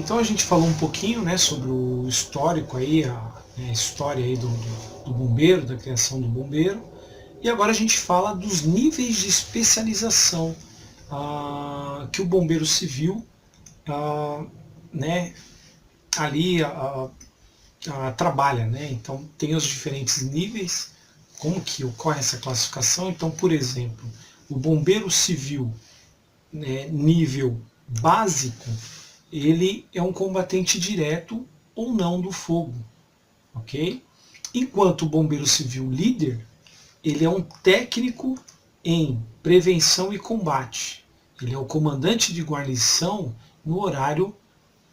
então a gente falou um pouquinho, né, sobre o histórico aí, a história aí do bombeiro, da criação do bombeiro, e agora a gente fala dos níveis de especialização que o bombeiro civil, né, ali trabalha, né? Então tem os diferentes níveis, como que ocorre essa classificação. Então, por exemplo, o bombeiro civil, né, nível básico, ele é um combatente direto ou não do fogo, ok? Enquanto o bombeiro civil líder, ele é um técnico em prevenção e combate. Ele é o comandante de guarnição no horário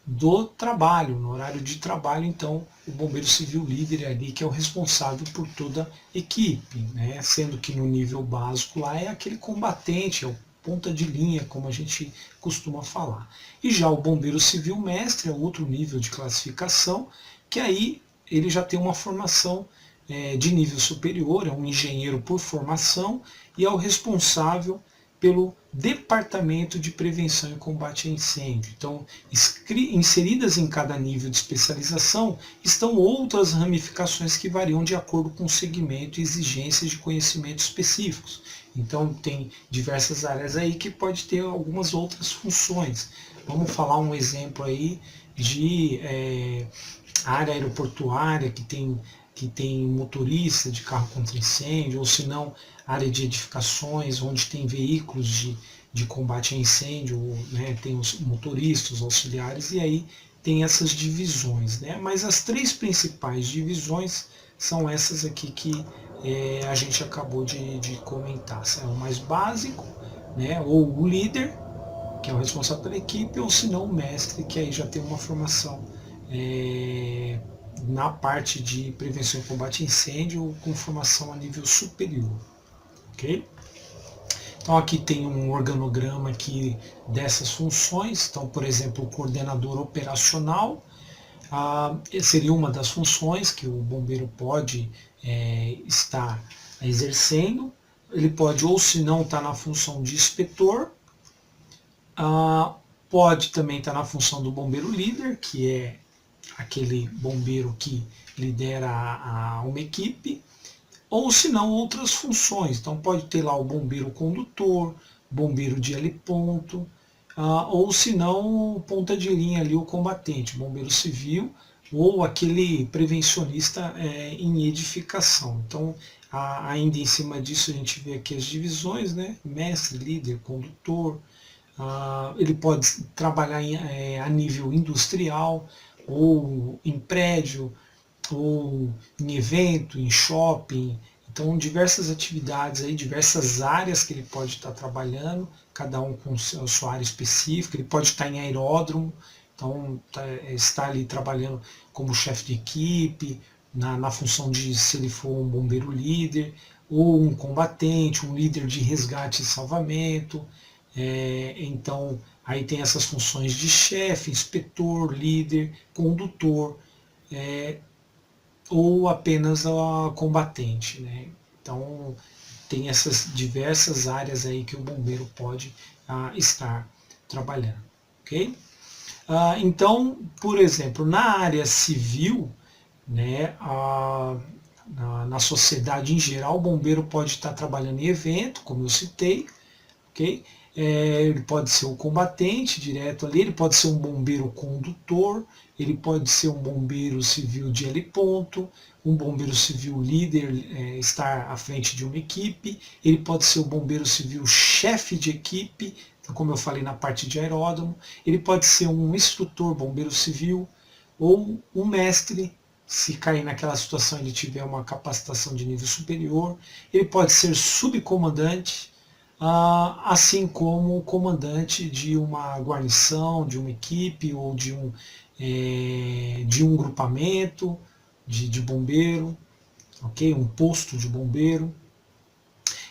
do trabalho, no horário de trabalho. Então o bombeiro civil líder é ali que é o responsável por toda a equipe, né? Sendo que no nível básico lá é aquele combatente, é o ponta de linha, como a gente costuma falar. E já o bombeiro civil mestre é outro nível de classificação, que aí ele já tem uma formação de nível superior, é um engenheiro por formação e é o responsável pelo Departamento de Prevenção e Combate a Incêndio. Então, inseridas em cada nível de especialização estão outras ramificações que variam de acordo com o segmento e exigências de conhecimentos específicos. Então, tem diversas áreas aí que pode ter algumas outras funções. Vamos falar um exemplo aí de área aeroportuária que tem motorista de carro contra incêndio, ou se não, área de edificações, onde tem veículos de combate a incêndio, né, tem os motoristas, os auxiliares, e aí tem essas divisões. Né? Mas as três principais divisões são essas aqui que a gente acabou de comentar. É o mais básico, né, ou o líder, que é o responsável pela equipe, ou se não o mestre, que aí já tem uma formação na parte de prevenção e combate a incêndio com formação a nível superior. Ok? Então aqui tem um organograma aqui dessas funções. Então, por exemplo, o coordenador operacional seria uma das funções que o bombeiro pode estar exercendo. Ele pode, ou se não, estar na função de inspetor, pode também estar na função do bombeiro líder, que é aquele bombeiro que lidera uma equipe, ou se não outras funções. Então pode ter lá o bombeiro condutor, bombeiro de L ponto, ou se não ponta de linha ali o combatente, bombeiro civil, ou aquele prevencionista em edificação. Então ainda em cima disso a gente vê aqui as divisões, né? Mestre, líder, condutor. Ele pode trabalhar a nível industrial, ou em prédio, ou em evento, em shopping. Então, diversas atividades aí, diversas áreas que ele pode estar trabalhando, cada um com a sua área específica. Ele pode estar em aeródromo, então está ali trabalhando como chefe de equipe, na função de, se ele for um bombeiro líder, ou um combatente, um líder de resgate e salvamento. Então, aí tem essas funções de chefe, inspetor, líder, condutor, ou apenas a combatente. Né? Então, tem essas diversas áreas aí que o bombeiro pode estar trabalhando. Okay? Então, por exemplo, na área civil, né, na sociedade em geral, o bombeiro pode estar trabalhando em evento, como eu citei, ok? Ele pode ser um combatente direto ali, ele pode ser um bombeiro condutor, ele pode ser um bombeiro civil de L ponto, um bombeiro civil líder, estar à frente de uma equipe, ele pode ser o bombeiro civil chefe de equipe, então, como eu falei na parte de aeródromo, ele pode ser um instrutor bombeiro civil, ou um mestre, se cair naquela situação ele tiver uma capacitação de nível superior, ele pode ser subcomandante, assim como o comandante de uma guarnição, de uma equipe ou de um grupamento de bombeiro, ok? Um posto de bombeiro.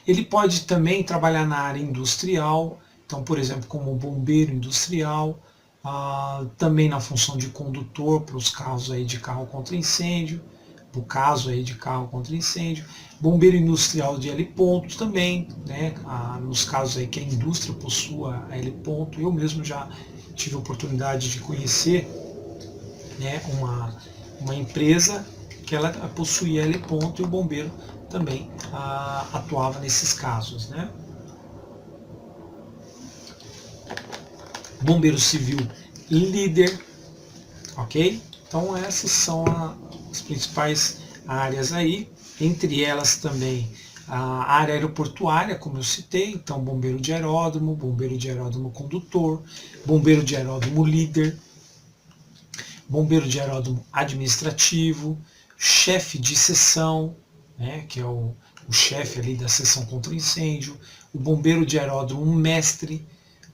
Ele pode também trabalhar na área industrial, então, por exemplo, como bombeiro industrial, também na função de condutor para os casos aí de carro contra incêndio, no caso aí de carro contra incêndio, bombeiro industrial de L ponto também, né, nos casos aí que a indústria possua a L ponto, eu mesmo já tive a oportunidade de conhecer, né, uma empresa que ela possuía heliponto e o bombeiro também atuava nesses casos, né? Bombeiro civil líder, ok? Então essas são as principais áreas aí, entre elas também a área aeroportuária, como eu citei, então bombeiro de aeródromo condutor, bombeiro de aeródromo líder, bombeiro de aeródromo administrativo, chefe de seção, né, que é o chefe ali da seção contra incêndio, o bombeiro de aeródromo mestre,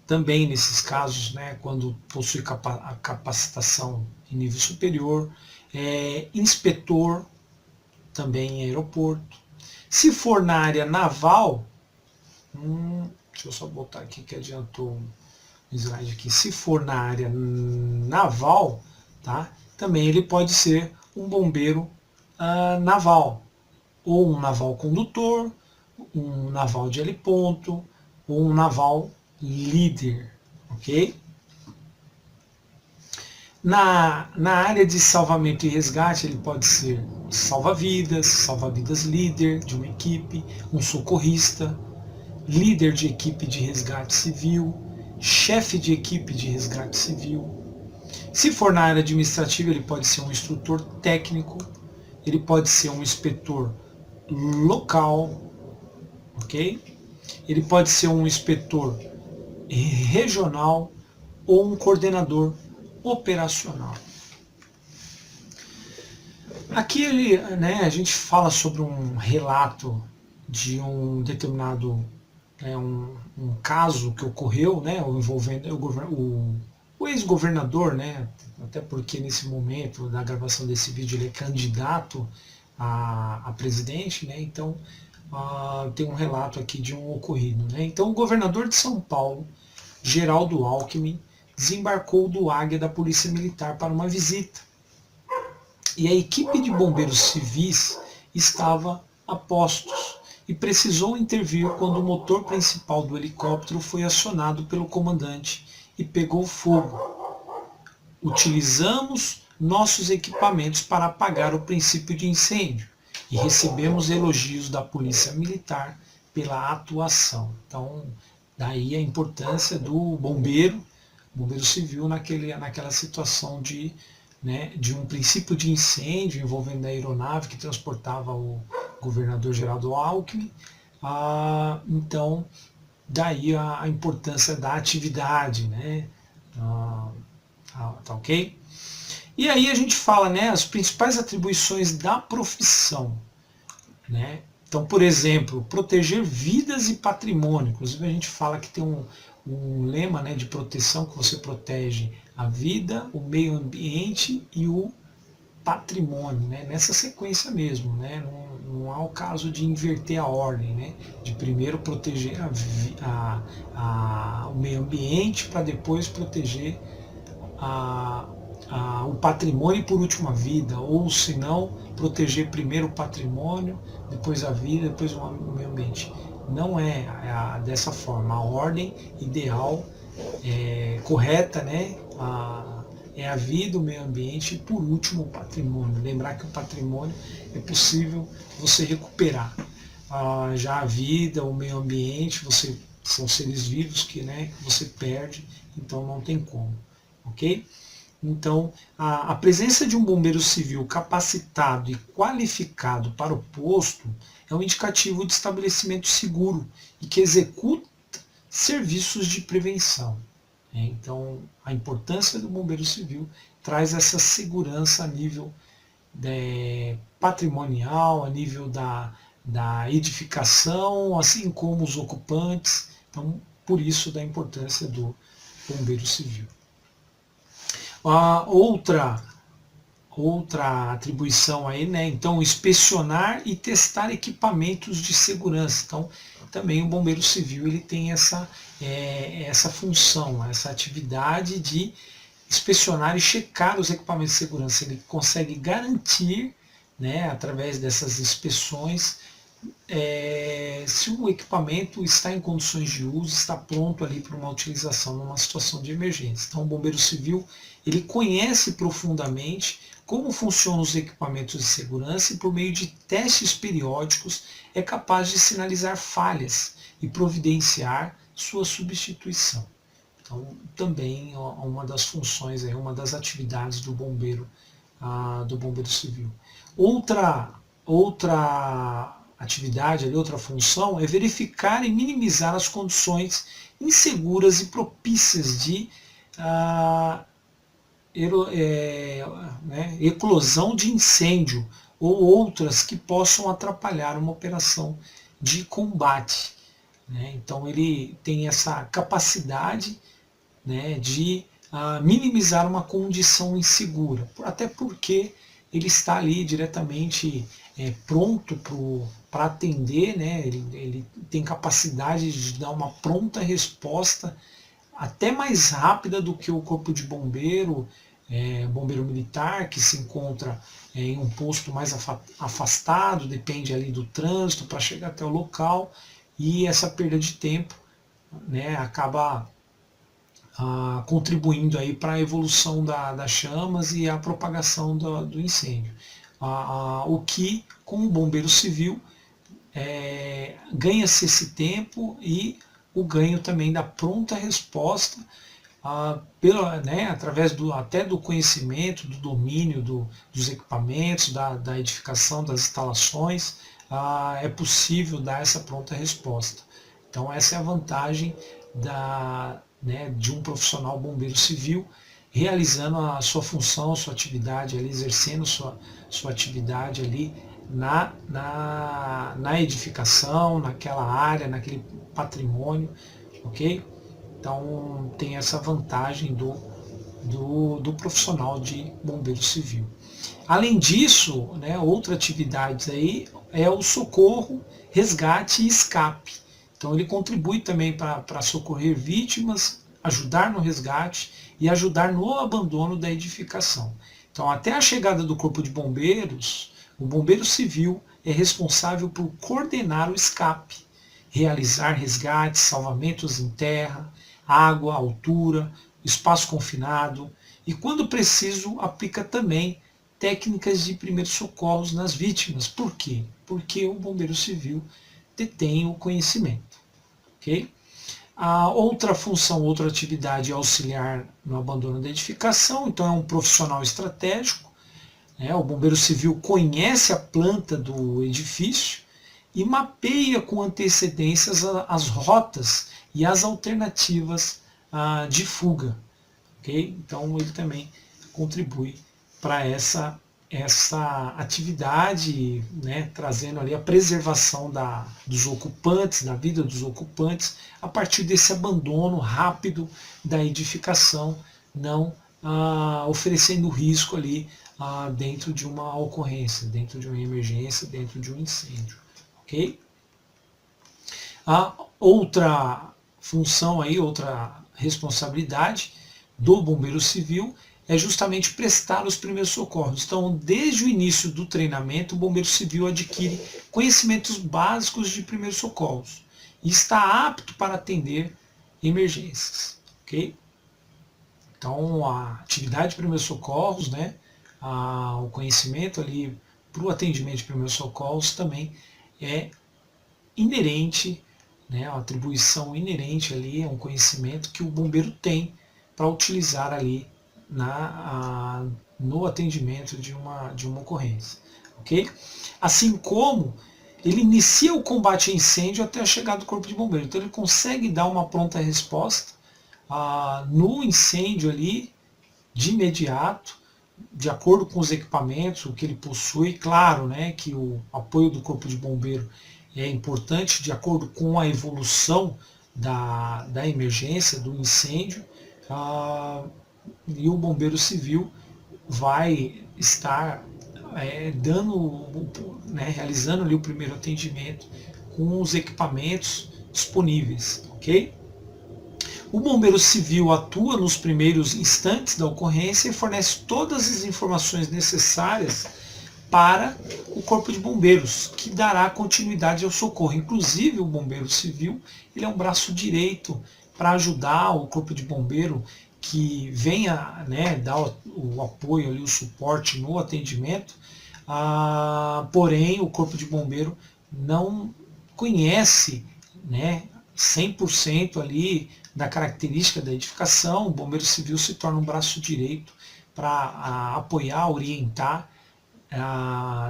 também nesses casos, né, quando possui a capacitação em nível superior, inspetor, também em aeroporto. Se for na área naval, deixa eu só botar aqui que adiantou um slide aqui. Se for na área naval, tá, também ele pode ser um bombeiro naval, ou um naval condutor, um naval de heliponto, ou um naval líder, ok? Na área de salvamento e resgate, ele pode ser salva-vidas líder de uma equipe, um socorrista, líder de equipe de resgate civil, chefe de equipe de resgate civil. Se for na área administrativa, ele pode ser um instrutor técnico, ele pode ser um inspetor local, ok? Ele pode ser um inspetor regional ou um coordenador operacional. Aqui a gente fala sobre um relato de um determinado um caso que ocorreu, né, envolvendo o ex-governador, né, até porque nesse momento da gravação desse vídeo ele é candidato a presidente, né, então tem um relato aqui de um ocorrido. Né? Então o governador de São Paulo, Geraldo Alckmin, desembarcou do Águia da Polícia Militar para uma visita. E a equipe de bombeiros civis estava a postos e precisou intervir quando o motor principal do helicóptero foi acionado pelo comandante e pegou fogo. Utilizamos nossos equipamentos para apagar o princípio de incêndio e recebemos elogios da Polícia Militar pela atuação. Então, daí a importância do bombeiro civil naquela situação de um princípio de incêndio envolvendo a aeronave que transportava o governador Geraldo Alckmin. Então, daí a importância da atividade, né? Tá ok? E aí a gente fala, né, as principais atribuições da profissão, né? Então, por exemplo, proteger vidas e patrimônio. Inclusive a gente fala que tem um lema, né, de proteção, que você protege a vida, o meio ambiente e o patrimônio, né, nessa sequência mesmo. Né, não há o caso de inverter a ordem, né, de primeiro proteger o meio ambiente para depois proteger o patrimônio e por último a vida, ou se não, proteger primeiro o patrimônio, depois a vida, depois o meio ambiente. Não é dessa forma. A ordem ideal, correta, né, é a vida, o meio ambiente e por último o patrimônio. Lembrar que o patrimônio é possível você recuperar. Já a vida, o meio ambiente, são seres vivos que você perde, então não tem como. Ok? Então, a presença de um bombeiro civil capacitado e qualificado para o posto é um indicativo de estabelecimento seguro e que executa serviços de prevenção. Então, a importância do bombeiro civil traz essa segurança a nível patrimonial, a nível da edificação, assim como os ocupantes. Então, por isso da importância do bombeiro civil. Outra atribuição aí, né? Então, inspecionar e testar equipamentos de segurança. Então, também o bombeiro civil ele tem essa função, essa atividade de inspecionar e checar os equipamentos de segurança. Ele consegue garantir, né, através dessas inspeções, se o equipamento está em condições de uso, está pronto ali para uma utilização numa situação de emergência. Então o bombeiro civil, ele conhece profundamente como funcionam os equipamentos de segurança e por meio de testes periódicos é capaz de sinalizar falhas e providenciar sua substituição. Então também é uma das funções, uma das atividades do bombeiro civil. Outra atividade, outra função é verificar e minimizar as condições inseguras e propícias de eclosão de incêndio ou outras que possam atrapalhar uma operação de combate. Então ele tem essa capacidade de minimizar uma condição insegura, até porque ele está ali diretamente pronto para atender, ele tem capacidade de dar uma pronta resposta até mais rápida do que o corpo de bombeiro, bombeiro militar, que se encontra em um posto mais afastado, depende ali do trânsito para chegar até o local, e essa perda de tempo acaba contribuindo aí para a evolução das chamas e a propagação do incêndio. O que, com o bombeiro civil, ganha-se esse tempo e o ganho também da pronta resposta, através até do conhecimento, do domínio dos equipamentos, da edificação, das instalações, é possível dar essa pronta resposta. Então essa é a vantagem de um profissional bombeiro civil realizando a sua função, a sua atividade ali, exercendo sua atividade ali na edificação, naquela área, naquele patrimônio, ok? Então tem essa vantagem do profissional de bombeiro civil. Além disso, outra atividade aí é o socorro, resgate e escape. Então ele contribui também para socorrer vítimas, ajudar no resgate e ajudar no abandono da edificação. Então até a chegada do corpo de bombeiros, o bombeiro civil é responsável por coordenar o escape, realizar resgates, salvamentos em terra, água, altura, espaço confinado e, quando preciso, aplica também técnicas de primeiros socorros nas vítimas. Por quê? Porque o bombeiro civil detém o conhecimento. Okay? A outra função, outra atividade é auxiliar no abandono da edificação, então é um profissional estratégico. O bombeiro civil conhece a planta do edifício e mapeia com antecedência as rotas e as alternativas de fuga. Okay? Então ele também contribui para essa atividade, trazendo ali a preservação dos ocupantes, da vida dos ocupantes, a partir desse abandono rápido da edificação, não oferecendo risco ali dentro de uma ocorrência, dentro de uma emergência, dentro de um incêndio. Okay? A outra função aí, outra responsabilidade do bombeiro civil é justamente prestar os primeiros socorros. Então, desde o início do treinamento, o bombeiro civil adquire conhecimentos básicos de primeiros socorros e está apto para atender emergências. Okay? Então, a atividade de primeiros socorros, o conhecimento ali para o atendimento de primeiros socorros também é inerente, a atribuição inerente ali, é um conhecimento que o bombeiro tem para utilizar ali no atendimento de uma ocorrência. Okay? Assim como ele inicia o combate a incêndio até a chegada do corpo de bombeiro. Então ele consegue dar uma pronta resposta no incêndio ali, de imediato, de acordo com os equipamentos, o que ele possui. Claro, que o apoio do corpo de bombeiro é importante de acordo com a evolução da emergência, do incêndio, e o bombeiro civil vai estar realizando ali o primeiro atendimento com os equipamentos disponíveis. Okay? O bombeiro civil atua nos primeiros instantes da ocorrência e fornece todas as informações necessárias para o Corpo de Bombeiros, que dará continuidade ao socorro. Inclusive, o Bombeiro Civil ele é um braço direito para ajudar o Corpo de Bombeiro que venha, né, dar o apoio, ali, o suporte no atendimento. Porém, o Corpo de Bombeiro não conhece, né, 100% ali da característica da edificação. O Bombeiro Civil se torna um braço direito para apoiar, orientar,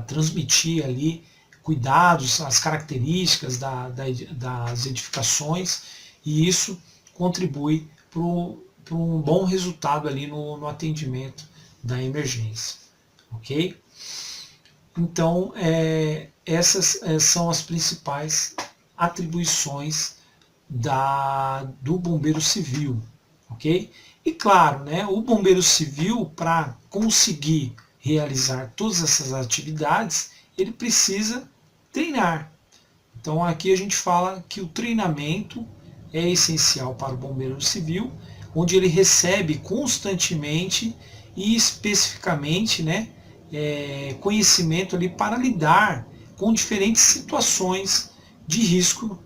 transmitir ali cuidados, as características das edificações, e isso contribui para um bom resultado ali no atendimento da emergência. Ok? Então, essas são as principais atribuições do bombeiro civil. Ok? E claro, né, o bombeiro civil, para conseguir realizar todas essas atividades, ele precisa treinar. Então aqui a gente fala que o treinamento é essencial para o bombeiro civil, onde ele recebe constantemente e especificamente, né, conhecimento ali para lidar com diferentes situações de risco,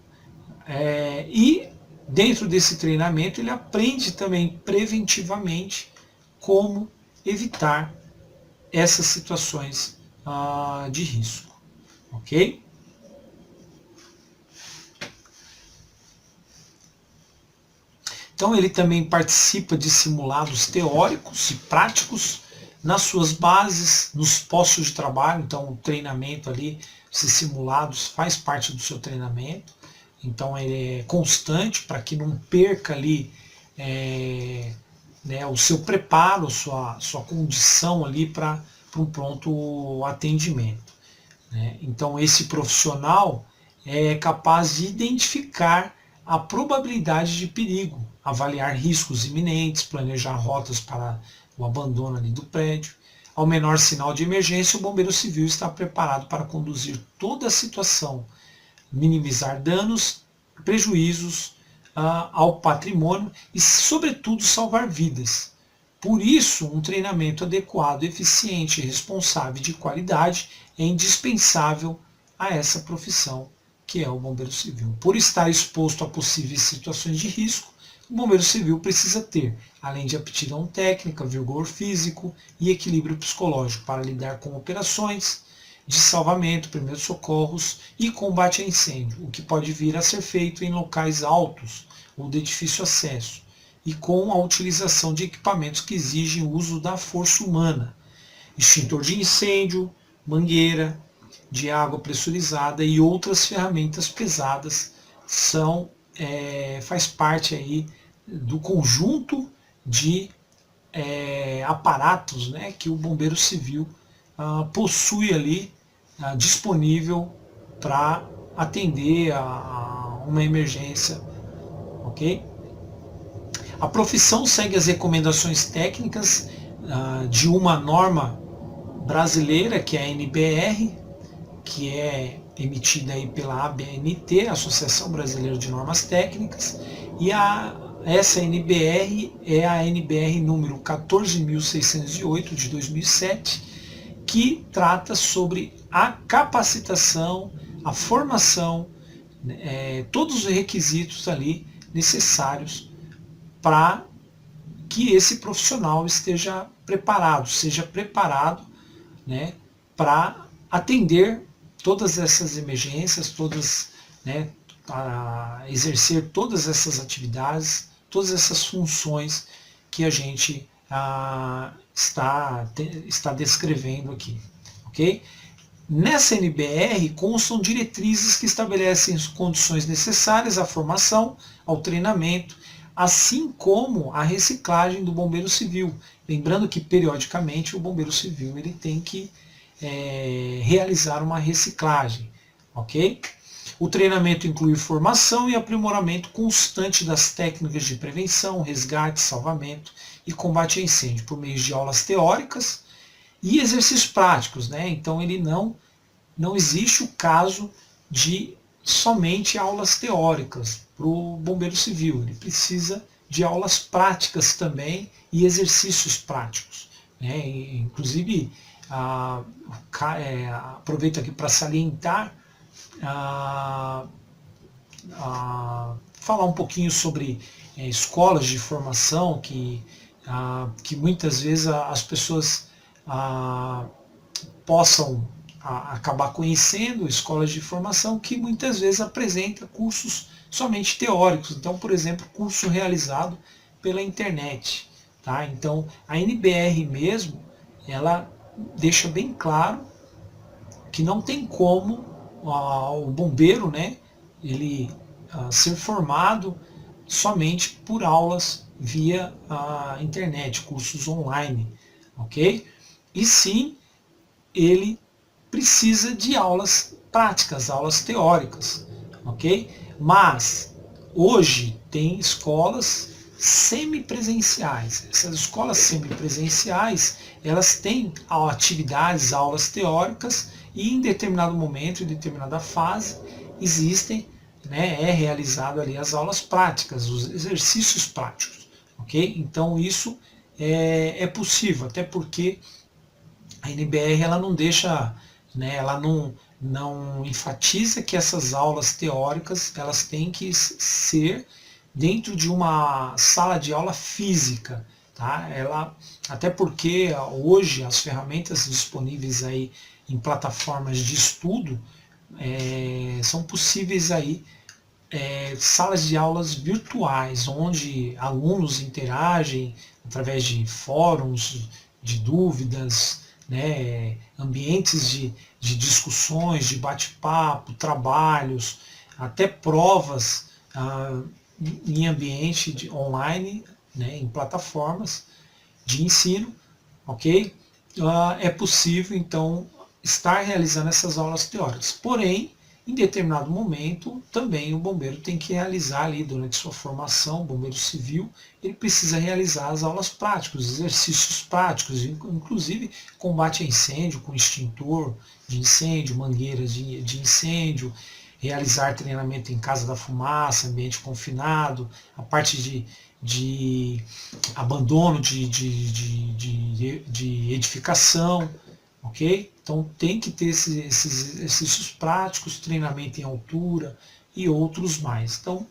e dentro desse treinamento ele aprende também preventivamente como evitar essas situações de risco. Ok? Então ele também participa de simulados teóricos e práticos nas suas bases, nos postos de trabalho. Então o treinamento ali, esses simulados faz parte do seu treinamento. Então ele é constante para que não perca ali né, o seu preparo, sua condição ali para um pronto atendimento. Né? Então esse profissional é capaz de identificar a probabilidade de perigo, avaliar riscos iminentes, planejar rotas para o abandono ali do prédio. Ao menor sinal de emergência, o bombeiro civil está preparado para conduzir toda a situação, minimizar danos, prejuízos ao patrimônio e, sobretudo, salvar vidas. Por isso, um treinamento adequado, eficiente, responsável e de qualidade é indispensável a essa profissão, que é o bombeiro civil. Por estar exposto a possíveis situações de risco, o bombeiro civil precisa ter, além de aptidão técnica, vigor físico e equilíbrio psicológico para lidar com operações de salvamento, primeiros socorros e combate a incêndio, o que pode vir a ser feito em locais altos ou de difícil acesso, e com a utilização de equipamentos que exigem o uso da força humana, extintor de incêndio, mangueira de água pressurizada e outras ferramentas pesadas faz parte aí do conjunto de aparatos, né, que o bombeiro civil possui ali disponível para atender a uma emergência. Ok? A profissão segue as recomendações técnicas de uma norma brasileira, que é a NBR, que é emitida aí pela ABNT, Associação Brasileira de Normas Técnicas, e essa NBR é a NBR número 14.608 de 2007, que trata sobre a capacitação, a formação, todos os requisitos ali necessários para que esse profissional esteja preparado, seja preparado, né, para atender todas essas emergências, né, para exercer todas essas atividades, todas essas funções que a gente está descrevendo aqui. Ok? Nessa NBR constam diretrizes que estabelecem as condições necessárias à formação, ao treinamento, assim como a reciclagem do bombeiro civil. Lembrando que periodicamente o bombeiro civil ele tem que realizar uma reciclagem. Ok? O treinamento inclui formação e aprimoramento constante das técnicas de prevenção, resgate, salvamento e combate a incêndio, por meio de aulas teóricas e exercícios práticos. Né? Então ele não existe o caso de somente aulas teóricas para o bombeiro civil. Ele precisa de aulas práticas também e exercícios práticos. Né? Inclusive, aproveito aqui para salientar, falar um pouquinho sobre escolas de formação que muitas vezes as pessoas possam acabar conhecendo, escolas de formação que muitas vezes apresenta cursos somente teóricos. Então, por exemplo, curso realizado pela internet. Tá? Então, a NBR mesmo, ela deixa bem claro que não tem como o bombeiro, né, ele ser formado somente por aulas via a internet, cursos online, ok? E sim, ele precisa de aulas práticas, aulas teóricas, ok? Mas hoje tem escolas semipresenciais. Essas escolas semipresenciais, elas têm atividades, aulas teóricas e em determinado momento, em determinada fase, existem, né, é realizado ali as aulas práticas, os exercícios práticos, ok? Então isso é possível, até porque a NBR ela não deixa, né, ela não enfatiza que essas aulas teóricas elas têm que ser dentro de uma sala de aula física, tá? Até porque hoje as ferramentas disponíveis aí em plataformas de estudo são possíveis aí salas de aulas virtuais, onde alunos interagem através de fóruns, de dúvidas, né, ambientes de discussões, de bate-papo, trabalhos, até provas em ambiente online, né, em plataformas de ensino, ok? É possível, então, estar realizando essas aulas teóricas. Porém, em determinado momento, também o bombeiro tem que realizar ali, durante sua formação, bombeiro civil, ele precisa realizar as aulas práticas, exercícios práticos, inclusive combate a incêndio com extintor de incêndio, mangueiras de incêndio, realizar treinamento em casa da fumaça, ambiente confinado, a parte de abandono de edificação, ok? Então tem que ter esses exercícios práticos, treinamento em altura e outros mais. Então,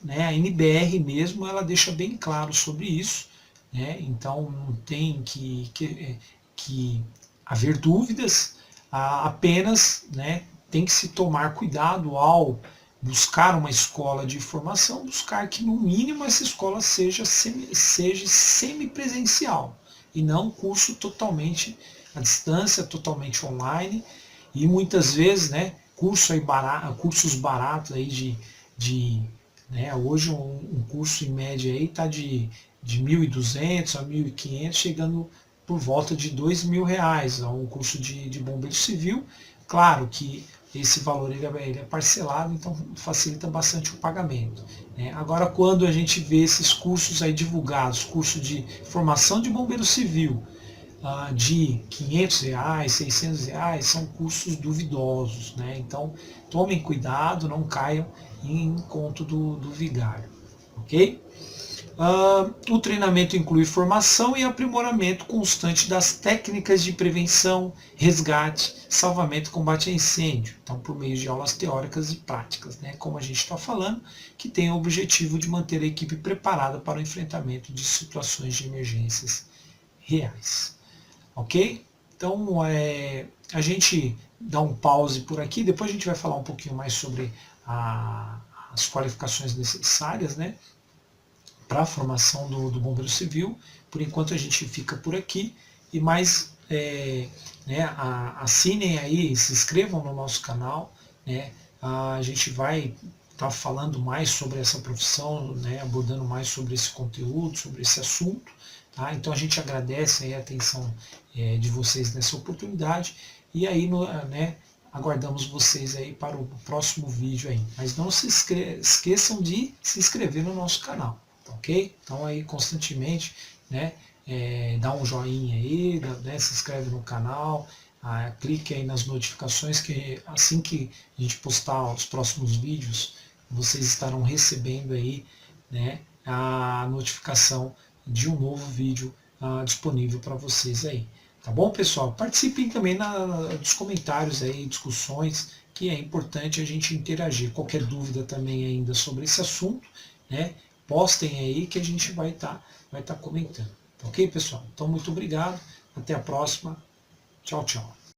né, a NBR mesmo ela deixa bem claro sobre isso, né? Então não tem que haver dúvidas, apenas, né, tem que se tomar cuidado ao buscar uma escola de formação, buscar que no mínimo essa escola seja semipresencial e não curso totalmente à distância, totalmente online, e muitas vezes, né, cursos baratos aí né, hoje um curso em média aí está de 1.200 a 1.500, chegando por volta de R$ 2.000, um curso de bombeiro civil. Claro que esse valor ele é parcelado, então facilita bastante o pagamento, né? Agora, quando a gente vê esses cursos aí divulgados, curso de formação de bombeiro civil, de R$ 500, R$ 600, são cursos duvidosos, né? Então tomem cuidado, não caiam em conto do vigário, ok? O treinamento inclui formação e aprimoramento constante das técnicas de prevenção, resgate, salvamento e combate a incêndio. Então, por meio de aulas teóricas e práticas, né, como a gente está falando, que tem o objetivo de manter a equipe preparada para o enfrentamento de situações de emergências reais. Ok? Então, a gente dá um pause por aqui, depois a gente vai falar um pouquinho mais sobre as qualificações necessárias, né, para a formação do bombeiro civil. Por enquanto a gente fica por aqui, e mais né, assinem aí, se inscrevam no nosso canal, né, a gente vai estar falando mais sobre essa profissão, né, abordando mais sobre esse conteúdo, sobre esse assunto. Tá? Então a gente agradece aí a atenção de vocês nessa oportunidade, e aí né, aguardamos vocês aí para o próximo vídeo aí. Mas não se esqueçam de se inscrever no nosso canal, ok? Então aí constantemente, né, dá um joinha aí, né, se inscreve no canal, clique aí nas notificações, que assim que a gente postar os próximos vídeos, vocês estarão recebendo aí, né, a notificação de um novo vídeo disponível para vocês aí. Tá bom, pessoal? Participem também dos comentários aí, discussões, que é importante a gente interagir. Qualquer dúvida também ainda sobre esse assunto, né? Postem aí que a gente vai tá comentando. Tá ok, pessoal? Então, muito obrigado. Até a próxima. Tchau, tchau.